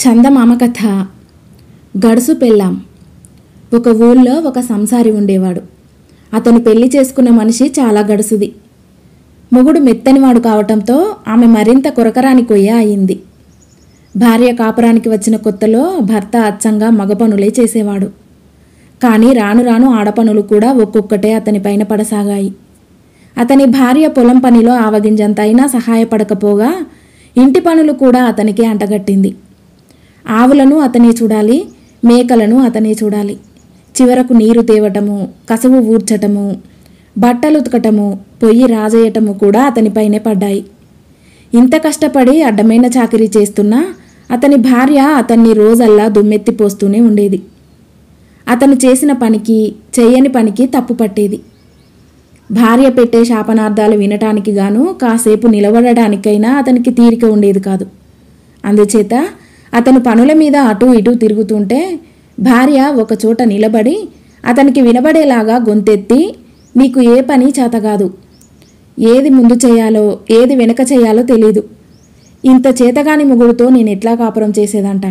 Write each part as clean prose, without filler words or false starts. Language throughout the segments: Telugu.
చందమామ కథ. గడుసు పెళ్ళాం. ఒక ఊళ్ళో ఒక సంసారి ఉండేవాడు. అతను పెళ్లి చేసుకున్న మనిషి చాలా గడుసుది. మొగుడు మెత్తనివాడు కావటంతో ఆమె మరింత కొరకరాని కొయ్య అయింది. భార్య కాపురానికి వచ్చిన కొత్తలో భర్త అచ్చంగా మగ పనులే చేసేవాడు. కానీ రాను రాను ఆడపనులు కూడా ఒక్కొక్కటే అతని పైన పడసాగాయి. అతని భార్య పొలం పనిలో ఆవగింజంతైనా సహాయపడకపోగా ఇంటి పనులు కూడా అతనికే అంటగట్టింది. ఆవులను అతనే చూడాలి, మేకలను అతనే చూడాలి. చివరకు నీరు తేవటము, కసువు ఊడ్చటము, బట్టలు ఉతకటము, పొయ్యి రాజేయటము కూడా అతనిపైనే పడ్డాయి. ఇంత కష్టపడి అడ్డమైన చాకిరీ చేస్తున్నా అతని భార్య అతన్ని రోజల్లా దుమ్మెత్తిపోస్తూనే ఉండేది. అతను చేసిన పనికి, చెయ్యని పనికి తప్పు పట్టేది. భార్య పెట్టే శాపనార్థాలు వినటానికి గాను కాసేపు నిలబడడానికైనా అతనికి తీరిక ఉండేది కాదు. అందుచేత అతను పనుల మీద అటూ ఇటూ తిరుగుతుంటే భార్య ఒకచోట నిలబడి అతనికి వినబడేలాగా గొంతెత్తి, నీకు ఏ పని చేతగాదు, ఏది ముందు చేయాలో ఏది వెనక చేయాలో తెలీదు, ఇంత చేతగాని మొగుడుతో నేను ఎట్లా కాపురం చేసేదంట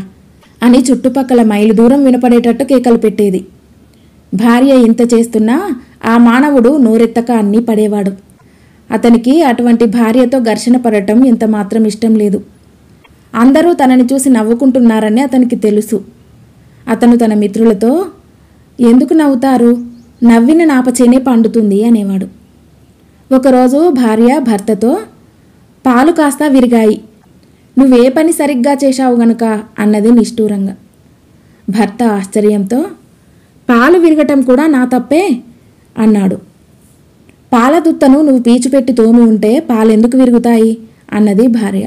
అని చుట్టుపక్కల మైలు దూరం వినపడేటట్టు కేకలు పెట్టేది. భార్య ఇంత చేస్తున్నా ఆ మానవుడు నోరెత్తక అన్నీ పడేవాడు. అతనికి అటువంటి భార్యతో ఘర్షణ పడటం ఎంత మాత్రం ఇష్టం లేదు. అందరూ తనని చూసి నవ్వుకుంటున్నారని అతనికి తెలుసు. అతను తన మిత్రులతో, ఎందుకు నవ్వుతారు, నవ్విన నాపచేనే పండుతుంది అనేవాడు. ఒకరోజు భార్య భర్తతో, పాలు కాస్త విరిగాయి, నువ్వే పని సరిగ్గా చేశావు గనుక అన్నది నిష్ఠూరంగా. భర్త ఆశ్చర్యంతో, పాలు విరగటం కూడా నా తప్పే అన్నాడు. పాల దుత్తను నువ్వు పీచుపెట్టి తోమి ఉంటే పాలెందుకు విరుగుతాయి అన్నది భార్య.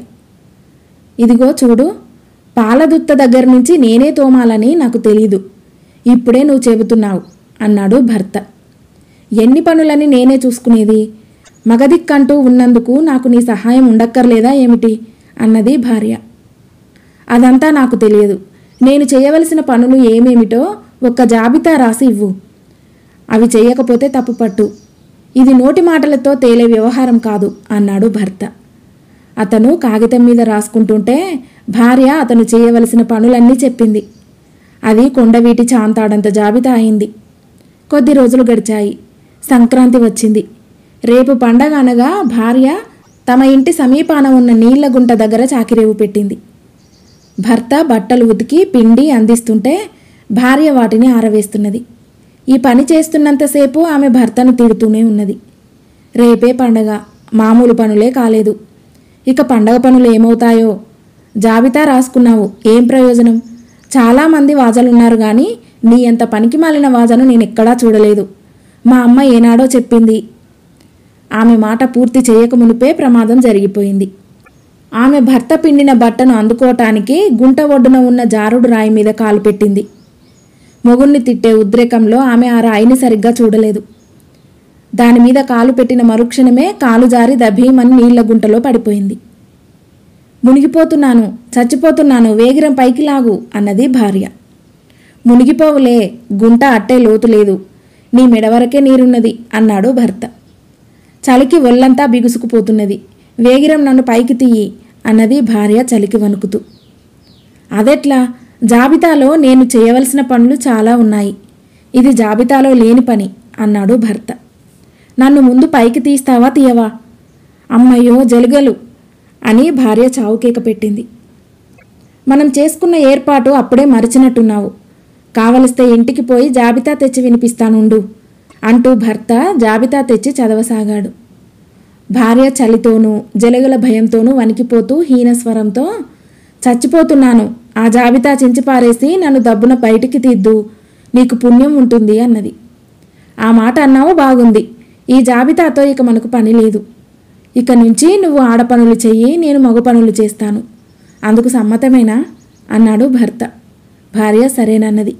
ఇదిగో చూడు, పాలదుత్త దగ్గర నుంచి నేనే తోమాలని నాకు తెలీదు, ఇప్పుడే నువ్వు చెబుతున్నావు అన్నాడు భర్త. ఎన్ని పనులని నేనే చూసుకునేది, మగదిక్కంటూ ఉన్నందుకు నాకు నీ సహాయం ఉండక్కర్లేదా ఏమిటి అన్నది భార్య. అదంతా నాకు తెలియదు, నేను చేయవలసిన పనులు ఏమేమిటో ఒక్క జాబితా రాసి ఇవ్వు, అవి చేయకపోతే తప్పుపట్టు, ఇది నోటి మాటలతో తేలే వ్యవహారం కాదు అన్నాడు భర్త. అతను కాగితం మీద రాసుకుంటుంటే భార్య అతను చేయవలసిన పనులన్నీ చెప్పింది. అది కొండవీటి చాంతాడంత జాబితా అయింది. కొద్ది రోజులు గడిచాయి. సంక్రాంతి వచ్చింది. రేపు పండగ అనగా భార్య తమ ఇంటి సమీపాన ఉన్న నీళ్ల గుంట దగ్గర చాకిరేవు పెట్టింది. భర్త బట్టలు ఉతికి పిండి అందిస్తుంటే భార్య వాటిని ఆరవేస్తున్నది. ఈ పని చేస్తున్నంతసేపు ఆమె భర్తను తిడుతూనే ఉన్నది. రేపే పండగ, మామూలు పనులే కాలేదు, ఇక పండగ పనులు ఏమవుతాయో, జాబితా రాసుకున్నావు, ఏం ప్రయోజనం, చాలామంది వాజలున్నారు కానీ నీ అంత పనికి మాలిన వాజను నేనెక్కడా చూడలేదు, మా అమ్మ ఏనాడో చెప్పింది. ఆమె మాట పూర్తి చేయకమునిపే ప్రమాదం జరిగిపోయింది. ఆమె భర్త పిండిన బట్టను అందుకోవటానికి గుంట ఒడ్డున ఉన్న జారుడు రాయి మీద కాలు పెట్టింది. మొగుణ్ణి తిట్టే ఉద్రేకంలో ఆమె ఆ రాయిని సరిగ్గా చూడలేదు. దానిమీద కాలు పెట్టిన మరుక్షణమే కాలు జారి దభీమని నీళ్ల గుంటలో పడిపోయింది. మునిగిపోతున్నాను, చచ్చిపోతున్నాను, వేగిరం పైకి లాగు అన్నది భార్య. మునిగిపోవులే, గుంట అట్టే లోతు లేదు, నీ మెడవరకే నీరున్నది అన్నాడు భర్త. చలికి ఒళ్ళంతా బిగుసుకుపోతున్నది, వేగిరం నన్ను పైకి తీయి అన్నది భార్య చలికి వణుకుతూ. అదెట్లా, జాబితాలో నేను చేయవలసిన పనులు చాలా ఉన్నాయి, ఇది జాబితాలో లేని పని అన్నాడు భర్త. నన్ను ముందు పైకి తీస్తావా తీయవా, అమ్మయ్యో జలుగలు అని భార్య చావుకేక పెట్టింది. మనం చేసుకున్న ఏర్పాటు అప్పుడే మరచినట్టున్నావు, కావలిస్తే ఇంటికి పోయి జాబితా తెచ్చి వినిపిస్తానుండు అంటూ భర్త జాబితా తెచ్చి చదవసాగాడు. భార్య చలితోనూ జలగల భయంతోనూ వణికిపోతూ హీనస్వరంతో, చచ్చిపోతున్నాను, ఆ జాబితా చించిపారేసి నన్ను దబ్బున బయటికి తీద్దు, నీకు పుణ్యం ఉంటుంది అన్నది. ఆ మాట అన్నావు బాగుంది, ఈ జాబితాతో ఇక మనకు పని లేదు, ఇక నుంచి నువ్వు ఆడపనులు చెయ్యి, నేను మగ పనులు చేస్తాను, అందుకు సమ్మతమేనా అన్నాడు భర్త. భార్య సరేనన్నది.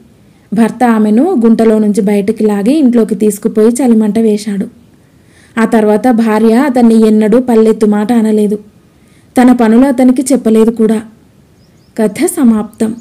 భర్త ఆమెను గుంటలో నుంచి బయటికి లాగి ఇంట్లోకి తీసుకుపోయి చలిమంట వేశాడు. ఆ తర్వాత భార్య అతన్ని ఎన్నడూ పల్లెత్తు మాట అనలేదు, తన పనులు అతనికి చెప్పలేదు కూడా. కథ సమాప్తం.